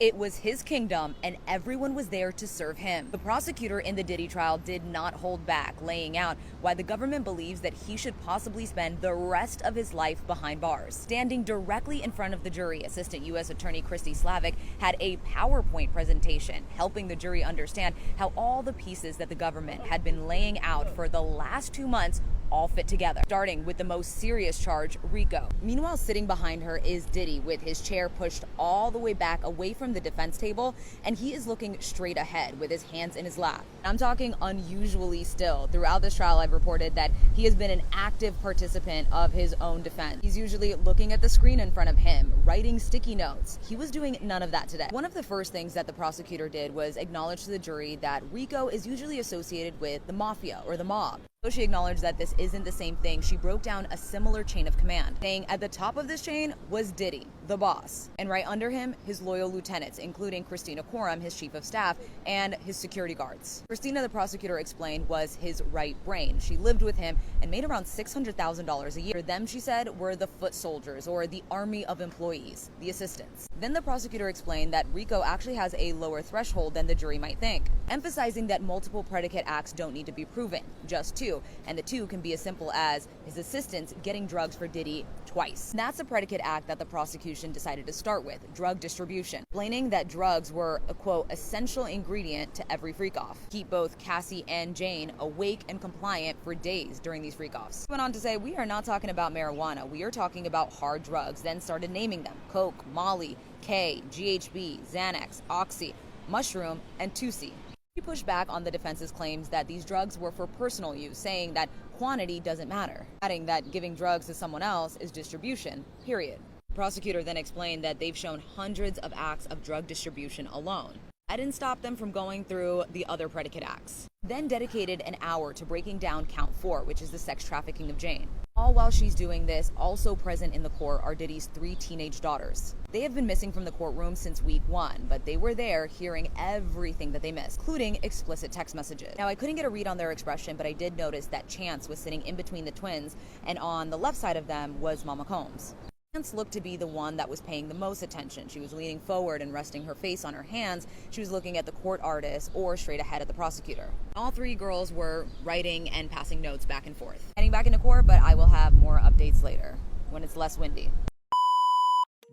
It was his kingdom, and everyone was there to serve him. The prosecutor in the Diddy trial did not hold back, laying out why the government believes that he should possibly spend the rest of his life behind bars. Standing directly in front of the jury, Assistant U.S. Attorney Christy Slavic had a PowerPoint presentation, helping the jury understand how all the pieces that the government had been laying out for the last 2 months all fit together, starting with the most serious charge, RICO. Meanwhile, sitting behind her is Diddy, with his chair pushed all the way back away from the defense table, and he is looking straight ahead with his hands in his lap. I'm talking unusually still. Throughout this trial, I've reported that he has been an active participant of his own defense. He's usually looking at the screen in front of him, writing sticky notes. He was doing none of that today. One of the first things that the prosecutor did was acknowledge to the jury that RICO is usually associated with the mafia or the mob. Though she acknowledged that this isn't the same thing, she broke down a similar chain of command, saying at the top of this chain was Diddy, the boss, and right under him, his loyal lieutenants, including Christina Quorum, his chief of staff, and his security guards. Christina, the prosecutor explained, was his right brain. She lived with him and made around $600,000 a year. Them, she said, were the foot soldiers, or the army of employees, the assistants. Then the prosecutor explained that RICO actually has a lower threshold than the jury might think, emphasizing that multiple predicate acts don't need to be proven, just two. And the two can be as simple as his assistants getting drugs for Diddy twice. And that's a predicate act that the prosecution decided to start with, drug distribution, explaining that drugs were a, quote, essential ingredient to every freak-off. Keep both Cassie and Jane awake and compliant for days during these freak-offs. He went on to say, we are not talking about marijuana, we are talking about hard drugs, then started naming them: Coke, Molly, K, GHB, Xanax, Oxy, Mushroom, and Tusi. He pushed back on the defense's claims that these drugs were for personal use, saying that quantity doesn't matter, adding that giving drugs to someone else is distribution, period. The prosecutor then explained that they've shown hundreds of acts of drug distribution alone. That didn't stop them from going through the other predicate acts. Then dedicated an hour to breaking down count 4, which is the sex trafficking of Jane. All while she's doing this, also present in the court are Diddy's 3 teenage daughters. They have been missing from the courtroom since week 1, but they were there hearing everything that they missed, including explicit text messages. Now, I couldn't get a read on their expression, but I did notice that Chance was sitting in between the twins, and on the left side of them was Mama Combs. Chance looked to be the one that was paying the most attention. She was leaning forward and resting her face on her hands. She was looking at the court artist or straight ahead at the prosecutor. All 3 girls were writing and passing notes back and forth. Heading back into court, but I will have more updates later when it's less windy.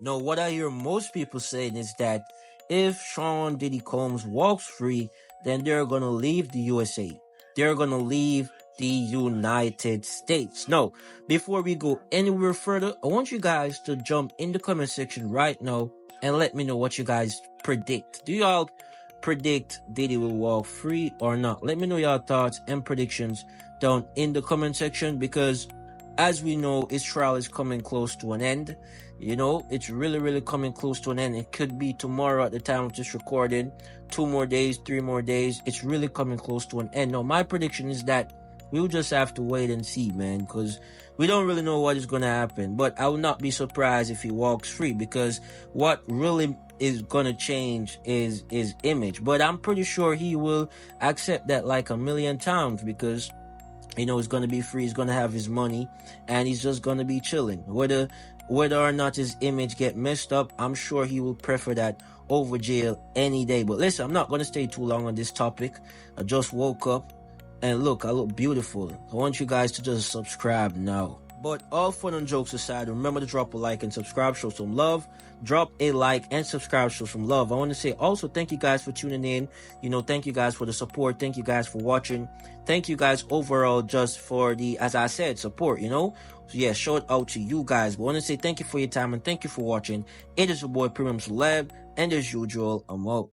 No, what I hear most people saying is that if Sean Diddy Combs walks free, then they're gonna leave the USA. They're gonna leave the United States. No, before we go anywhere further, I want you guys to jump in the comment section right now and let me know what you guys predict. Do y'all predict Diddy will walk free or not? Let me know your thoughts and predictions down in the comment section, because as we know, his trial is coming close to an end. You know, it's really coming close to an end. It could be tomorrow at the time of this recording. 2 more days, 3 more days. It's really coming close to an end. Now, my prediction is that we'll just have to wait and see, man, because we don't really know what is going to happen. But I will not be surprised if he walks free, because what really is going to change is his image. But I'm pretty sure he will accept that like a million times, because you know, he's going to be free, he's going to have his money, and he's just going to be chilling. Whether or not his image get messed up, I'm sure he will prefer that over jail any day. But listen, I'm not going to stay too long on this topic. I just woke up, and look, I look beautiful. I want you guys to just subscribe now. But all fun and jokes aside, remember to drop a like and subscribe, show some love. Drop a like and subscribe, show some love. I want to say also thank you guys for tuning in. You know, thank you guys for the support. Thank you guys for watching. Thank you guys overall just for the, as I said, support, you know. So yeah, shout out to you guys. But I want to say thank you for your time and thank you for watching. It is your boy Premium Celeb, and as usual, I'm out.